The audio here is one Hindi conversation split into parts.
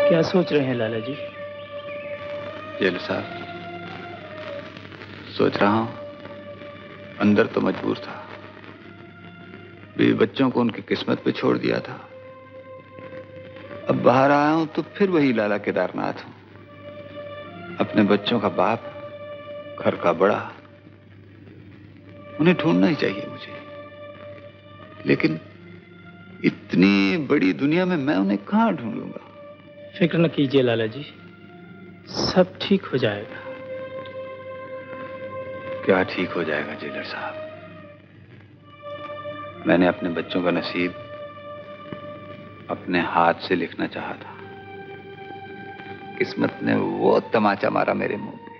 क्या सोच रहे हैं लाला जी? जेल साहब, सोच रहा हूं, अंदर तो मजबूर था, बीवी बच्चों को उनकी किस्मत पे छोड़ दिया था। अब बाहर आया हूं तो फिर वही लाला केदारनाथ हूं, अपने बच्चों का बाप, घर का बड़ा। उन्हें ढूंढना ही चाहिए मुझे, लेकिन इतनी बड़ी दुनिया में मैं उन्हें कहां ढूंढूंगा? फिक्र न कीजिए लाला जी, सब ठीक हो जाएगा। क्या ठीक हो जाएगा जेलर साहब? मैंने अपने बच्चों का नसीब अपने हाथ से लिखना चाहा था, किस्मत ने वो तमाचा मारा मेरे मुंह पे,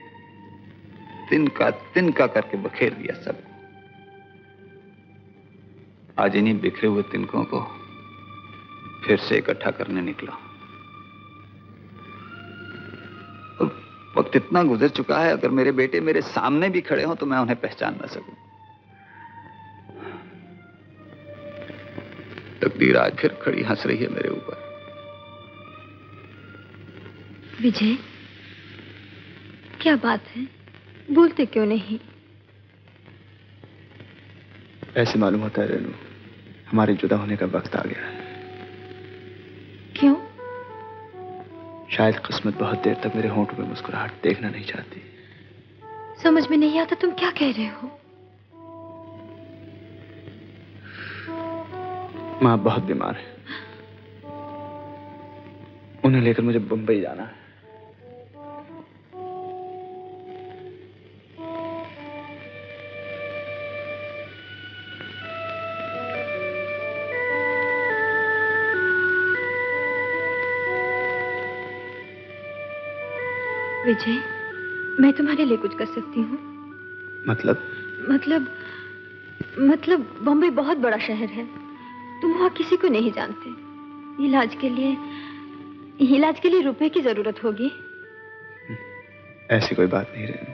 तिनका करके बखेर दिया सब। आज इन्हीं बिखरे हुए तिनकों को फिर से इकट्ठा करने निकला। और वक्त इतना गुजर चुका है, अगर मेरे बेटे मेरे सामने भी खड़े हों तो मैं उन्हें पहचान ना सकूं। तकदीर आज फिर खड़ी हंस रही है मेरे ऊपर। विजय, क्या बात है, बोलते क्यों नहीं? ऐसे मालूम होता है रेनू, हमारे जुदा होने का वक्त आ गया है। क्यों? शायद किस्मत बहुत देर तक मेरे होंठों में मुस्कुराहट देखना नहीं चाहती। समझ में नहीं आता तुम क्या कह रहे हो। माँ बहुत बीमार है, उन्हें लेकर मुझे बंबई जाना है। विजय, मैं तुम्हारे लिए कुछ कर सकती हूँ। मतलब बॉम्बे बहुत बड़ा शहर है, तुम वहाँ किसी को नहीं जानते। इलाज के लिए रुपए की जरूरत होगी। ऐसी कोई बात नहीं रेनू,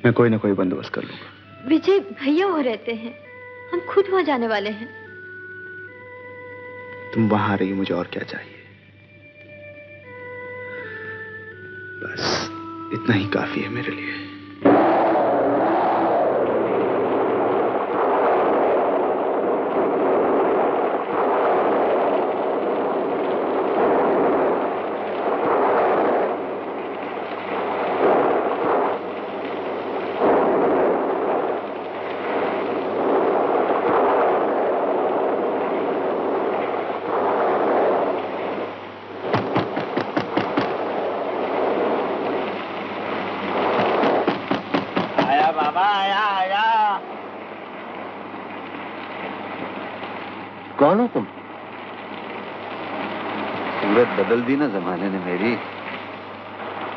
मैं कोई ना कोई बंदोबस्त कर लूंगा। विजय, भैया वहाँ रहते हैं, हम खुद वहाँ जाने वाले हैं। तुम वहां आ रही हो, मुझे और क्या चाहिए? बस इतना ही काफी है मेरे लिए। कौन हो तुम? सूरत बदल दी ना जमाने ने मेरी।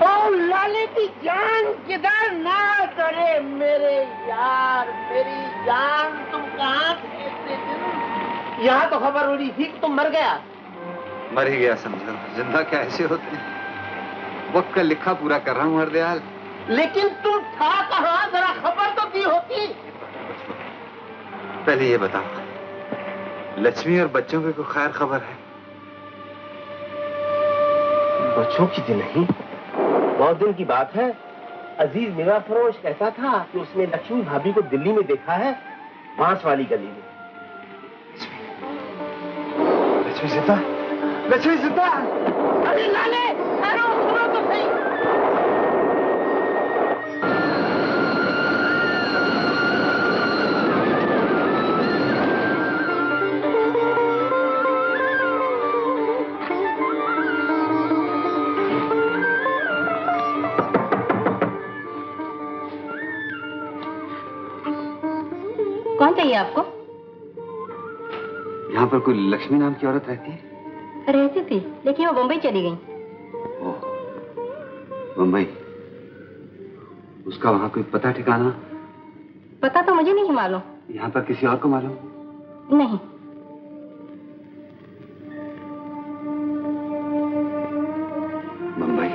ओ लाले की जान किधर ना करे मेरे यार, मेरी जान तुम कहाँ थे इतने दिन? यहाँ तो खबर उड़ी थी कि तुम मर गया। मर ही गया समझो, जिंदा क्या ऐसे होते हैं? वक्त का लिखा पूरा कर रहा हूँ हरदयाल। लेकिन तुम था कहाँ, जरा खबर तो दी होती। पहले ये बताओ, लक्ष्मी और बच्चों की कोई खैर खबर है? बच्चों की तो नहीं, बहुत दिन की बात है। अजीज मेरा फरोश कहता था कि उसने लक्ष्मी भाभी को दिल्ली में देखा है, बांस वाली गली में। लक्ष्मी सीता, लक्ष्मी सीता! अरे लाले, ठहरो, सुनो तो सही। कौन चाहिए आपको? यहाँ पर कोई लक्ष्मी नाम की औरत रहती है? रहती थी, लेकिन वो बम्बई चली गई। बम्बई? उसका वहाँ कोई पता ठिकाना? पता तो मुझे नहीं मालूम। यहाँ पर किसी और को मालूम? नहीं। Bambai?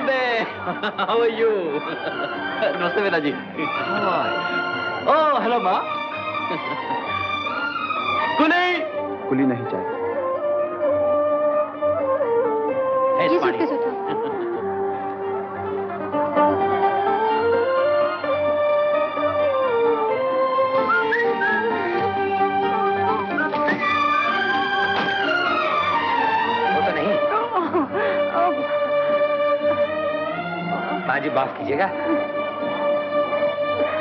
Bombay, how are you? नमस्ते बेटा जी। ओह हेलो माँ। कुली नहीं चाहिए। ये सूटकेस उठाओ। माँ जी माफ कीजिएगा,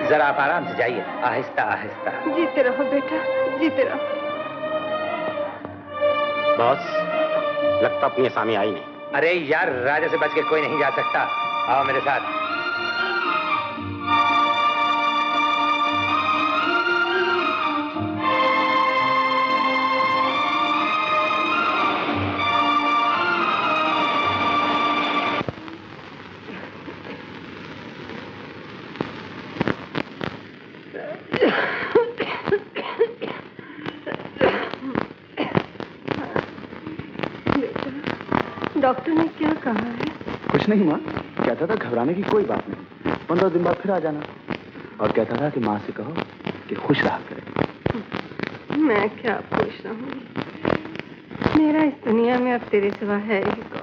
जरा आप आराम से जाइए, आहिस्ता आहिस्ता। जीते रहो बेटा, जीते रहो। बॉस, लगता अपनी असामी आई नहीं। अरे यार, राजा से बच के कोई नहीं जा सकता। आओ मेरे साथ। डॉक्टर ने क्या कहा है? कुछ नहीं माँ, कहता था घबराने की कोई बात नहीं, 15 दिन बाद फिर आ जाना। और कहता था कि माँ से कहो कि खुश रहा करे। मैं क्या खुश रहूंगी, मेरा इस दुनिया में अब तेरे सिवा है ही कौन।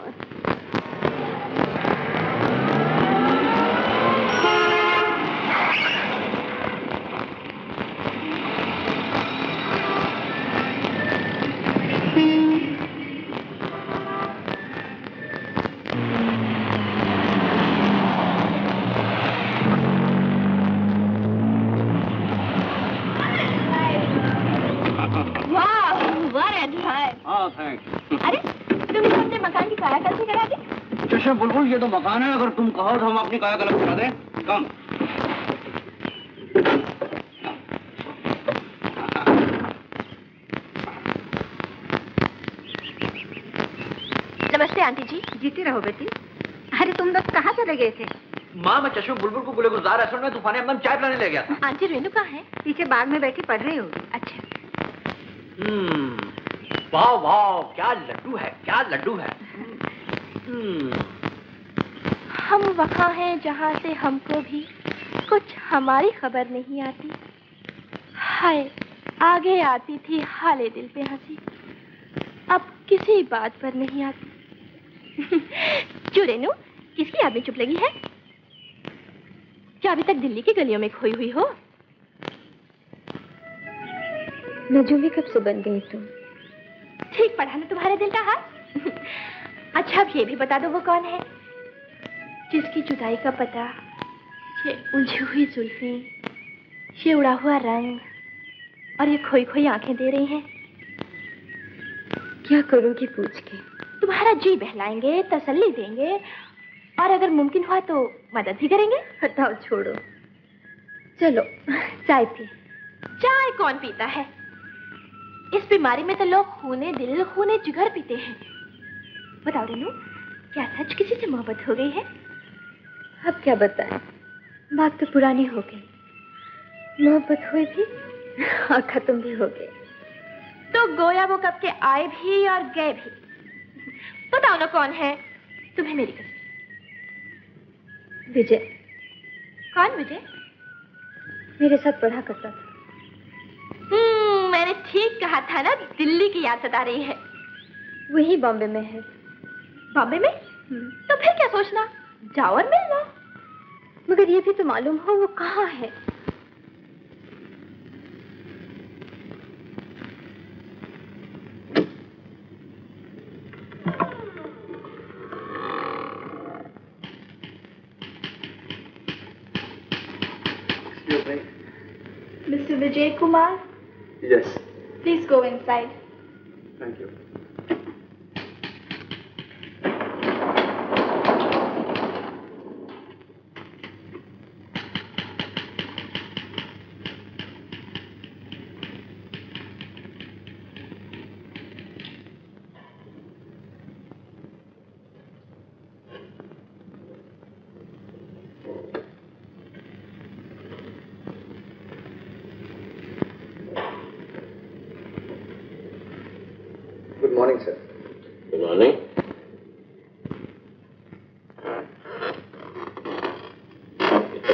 बुलबुल, ये तो मकान है, अगर तुम कहो तो हम अपनी कायाकल्प करा दें। कम। नमस्ते आंटी जी। जीती रहो बेटी। अरे तुम लोग कहाँ चले गए थे? माँ, मैं चशमे बुलबुल को गुलजार रेस्टोरेंट में तूफानी अम्मा चाय पिलाने ले गया था। आंटी रेनू कहाँ है? पीछे बाग में बैठी पढ़ रही होगी। अच्छा। वाह वाह, क्या लड्डू है, क्या लड्डू है। हम वहाँ हैं जहाँ से हमको भी कुछ हमारी खबर नहीं आती। हाय, आगे आती थी हाले दिल पे हंसी, अब किसी बात पर नहीं आती। क्यों रेनू, किसकी याद में चुप लगी है? क्या अभी तक दिल्ली की गलियों में खोई हुई हो? नजूमी कब से बन गई तुम? ठीक पढ़ा ना तुम्हारे दिल का हाल। अच्छा, अब ये भी बता दो वो कौन है जिसकी जुदाई का पता, ये उलझी हुई जुल्फी, ये उड़ा हुआ रंग और ये खोई खोई आंखें दे रही हैं। क्या करोगी पूछ के? तुम्हारा जी बहलाएंगे, तसल्ली देंगे और अगर मुमकिन हुआ तो मदद भी करेंगे। हटाओ, छोड़ो, चलो चाय पी। चाय कौन पीता है? इस बीमारी में तो लोग खूने दिल खूने जिगर पीते हैं। बताओ रेनू, क्या सच किसी से मोहब्बत हो गई है? अब क्या बताएं, बात तो पुरानी हो गई। मोहब्बत हुई भी और खत्म भी हो गई। तो गोया वो कब के आए भी और गए भी। बताओ ना कौन है? तुम्हें मेरी कसम। विजय। कौन विजय? मेरे साथ पढ़ा करता था। मैंने ठीक कहा था ना, दिल्ली की याद सता रही है। वही बॉम्बे में है। बॉम्बे में? तो फिर क्या सोचना, जाओ और मिल लो। मगर ये भी तो मालूम हो वो कहाँ है। Mr. Vijay Kumar? Yes. Please go inside. Thank you.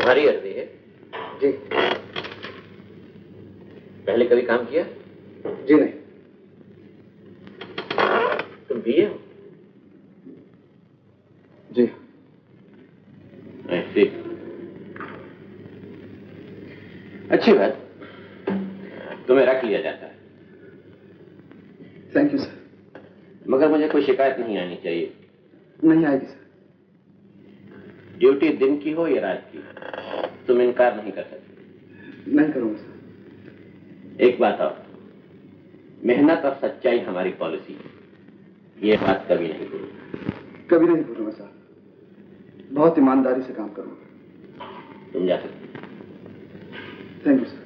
तुम्हारी अर्जी है? जी। पहले कभी काम किया? जी नहीं। तुम बीए हो? जी। ऐसी अच्छी बात, तुम्हें रख लिया जाता है। Thank you sir. मगर मुझे कोई शिकायत नहीं आनी चाहिए। नहीं आएगी सर। ड्यूटी दिन की हो या रात की, तुम इनकार नहीं कर सकते। नहीं करूंगा सर। एक बात और, मेहनत और सच्चाई हमारी पॉलिसी है, ये बात कभी नहीं भूलूंगा। कभी नहीं भूलूंगा सर। बहुत ईमानदारी से काम करूंगा। तुम जा सकते। Thank you sir.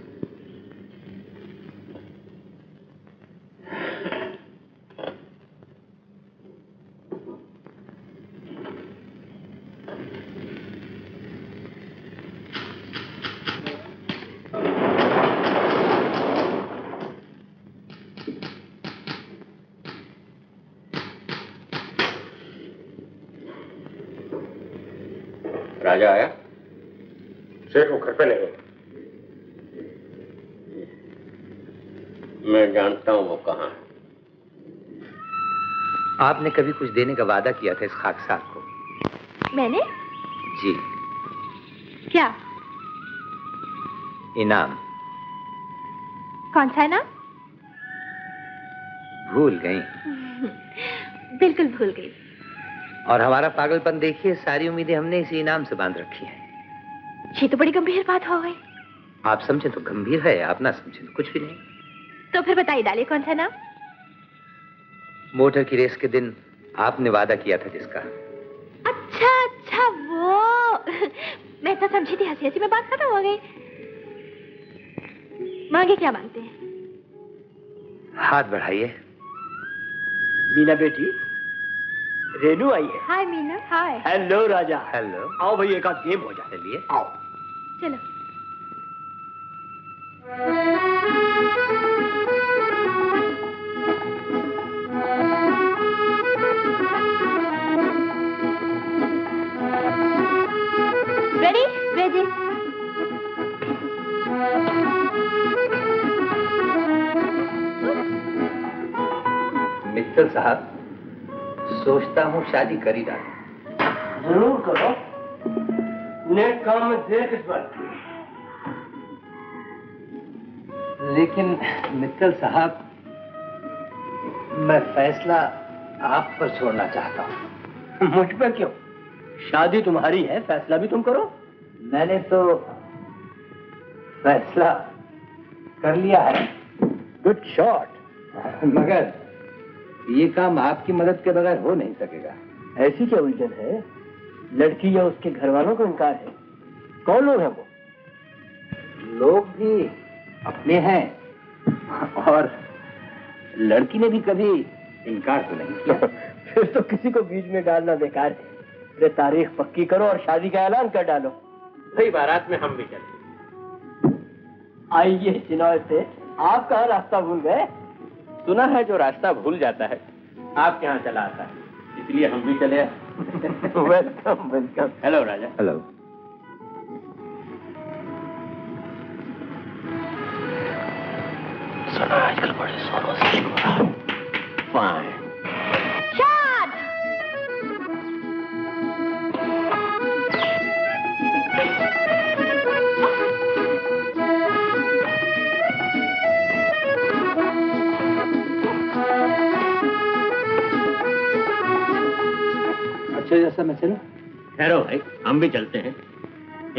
राजा आया? सेठ वो घर पे नहीं। मैं जानता हूं वो कहाँ है। आपने कभी कुछ देने का वादा किया था इस खाकसार को। मैंने? जी। क्या? इनाम। कौन सा इनाम? भूल गई? बिल्कुल भूल गई। और हमारा पागलपन देखिए, सारी उम्मीदें हमने इसी इनाम से बांध रखी हैं। ये तो बड़ी गंभीर बात हो गई। आप समझे तो गंभीर है, आप ना समझे तो कुछ भी नहीं। तो फिर बताइए डालिए कौन सा इनाम? मोटर की रेस के दिन आपने वादा किया था जिसका। अच्छा अच्छा, वो मैं तो समझी थी, हंसी हंसी में बात खत्म हो गई। मांगे क्या मांगते हैं? हाथ बढ़ाइए। मीना बेटी, रेनू आई है। हाय मीना। हाय। हेलो राजा। हेलो। आओ भाई, एक आध गेम हो जाए। चलिए। आओ। चलो। रेडी? रेडी। मित्तल साहब, सोचता हूँ शादी कर ही डालूं। जरूर करो, नेक काम में देर किस बात की? लेकिन मित्तल साहब, मैं फैसला आप पर छोड़ना चाहता हूँ। मुझ पर क्यों? शादी तुम्हारी है, फैसला भी तुम करो। मैंने तो फैसला कर लिया है। Good shot. मगर ये काम आपकी मदद के बगैर हो नहीं सकेगा। ऐसी क्या उलझन है? लड़की या उसके घर वालों को इनकार है? कौन लोग हैं वो? लोग भी अपने हैं और लड़की ने भी कभी इनकार तो नहीं किया। फिर तो किसी को बीच में डालना बेकार है। अरे तारीख पक्की करो और शादी का ऐलान कर डालो। भाई बारात में हम भी चले। आइए चिनॉय से, आप कहाँ रास्ता भूल गए? सुना है जो रास्ता भूल जाता है आपके यहाँ चला आता है, इसलिए हम भी चले। Welcome welcome. हेलो राजा। हेलो। सुना आजकल बड़े सोनों से हो रहा है। फाइन। शाद। अच्छे जैसा मैं चलूं? ठहरो भाई, हम भी चलते हैं।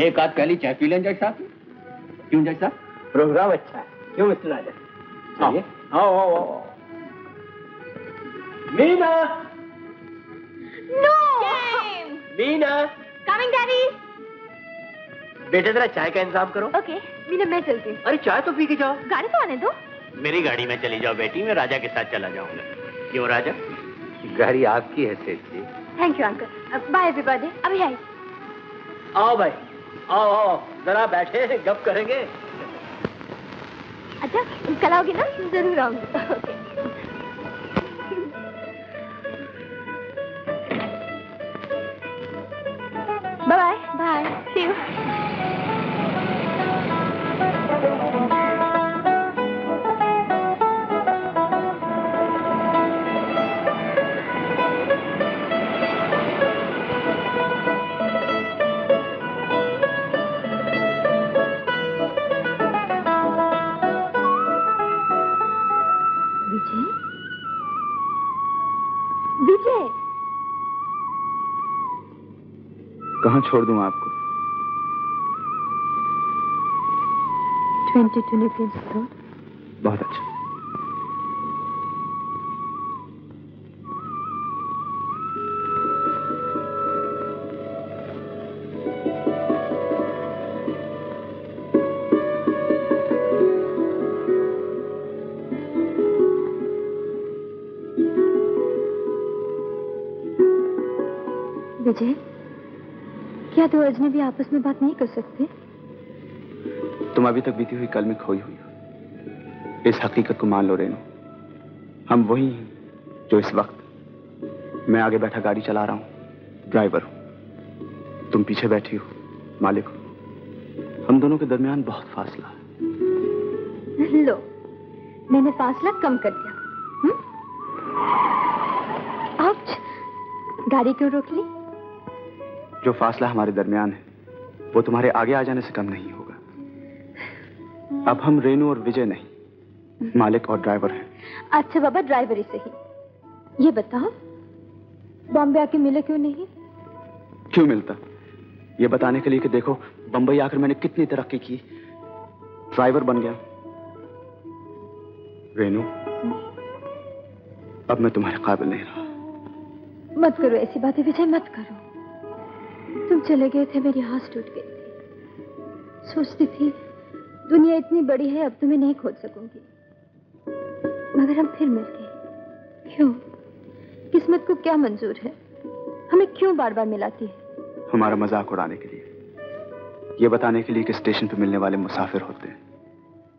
एक आध प्याली चाय पी लें जज साहब। क्यों जज साहब? प्रोग्राम अच्छा है, क्यों मिस्टर राजा? चलिए। आओ आओ आओ। Meena. No. Meena. Coming daddy. बेटे जरा चाय का इंतजाम करो। ओके, मीना मैं चलती हूँ। अरे चाय तो पी के जाओ। गाड़ी तो आने दो। मेरी गाड़ी में चली जाओ बेटी, मैं राजा के साथ चला जाऊंगा। क्यों राजा? गाड़ी आपकी है सेठ जी। Thank you uncle. Bye everybody. अभी आई। आओ भाई, आओ आओ, जरा बैठे गप करेंगे। अच्छा, कल आओगी ना? जरूर आऊंगी। Okay. Bye bye. Thank you. Vijay, कहाँ छोड़ दूं आपको? 22 Nepean Road। बहुत अच्छा। विजय, क्या दो अजनबी आपस में बात नहीं कर सकते? तुम अभी तक बीती हुई कल में खोई हुई हो। इस हकीकत को मान लो रेनू, हम वही हैं जो इस वक्त मैं आगे बैठा गाड़ी चला रहा हूं, ड्राइवर हूं, तुम पीछे बैठी हो, मालिक हो। हम दोनों के दरमियान बहुत फासला है। लो, मैंने फासला कम कर दिया। आउच, गाड़ी क्यों रोक ली? जो फासला हमारे दरमियान है वो तुम्हारे आगे आ जाने से कम नहीं होगा। अब हम रेनू और विजय नहीं, मालिक और ड्राइवर हैं। अच्छा बाबा, ड्राइवर ही सही। ये बताओ, बॉम्बे आके मिले क्यों नहीं? क्यों मिलता? ये बताने के लिए कि देखो बंबई आकर मैंने कितनी तरक्की की, ड्राइवर बन गया। रेनू, अब मैं तुम्हारे काबिल नहीं रहा। मत करो ऐसी बातें विजय, मत करो। तुम चले गए थे, मेरी आस टूट गई थी। सोचती थी दुनिया इतनी बड़ी है, अब तुम्हें नहीं खोज सकूंगी, मगर हम फिर मिल गए। क्यों? किस्मत को क्या मंजूर है? हमें क्यों बार बार मिलाती है? हमारा मजाक उड़ाने के लिए, ये बताने के लिए कि स्टेशन पर मिलने वाले मुसाफिर होते हैं,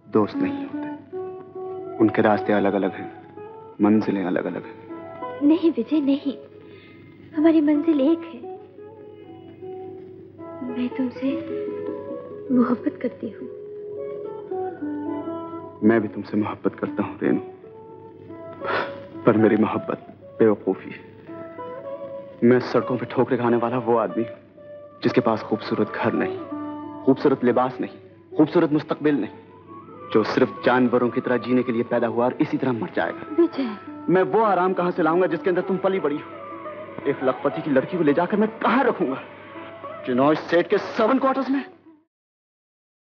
दोस्त नहीं होते। उनके रास्ते अलग अलग हैं, मंजिलें अलग अलग हैं। नहीं विजय नहीं, हमारी मंजिल एक है। मैं तुमसे मोहब्बत करती हूँ। मैं भी तुमसे मोहब्बत करता हूँ रेनू, पर मेरी मोहब्बत बेवकूफी है। मैं सड़कों पे ठोकरे खाने वाला वो आदमी जिसके पास खूबसूरत घर नहीं, खूबसूरत लिबास नहीं, खूबसूरत मुस्तकबिल नहीं, जो सिर्फ जानवरों की तरह जीने के लिए पैदा हुआ और इसी तरह मर जाएगा। विजय, मैं वो आराम कहां से लाऊंगा जिसके अंदर तुम पली बड़ी हो? एक लखपति की लड़की को ले जाकर मैं कहां रखूंगा? चिनॉय सेठ के 7 क्वार्टर्स में?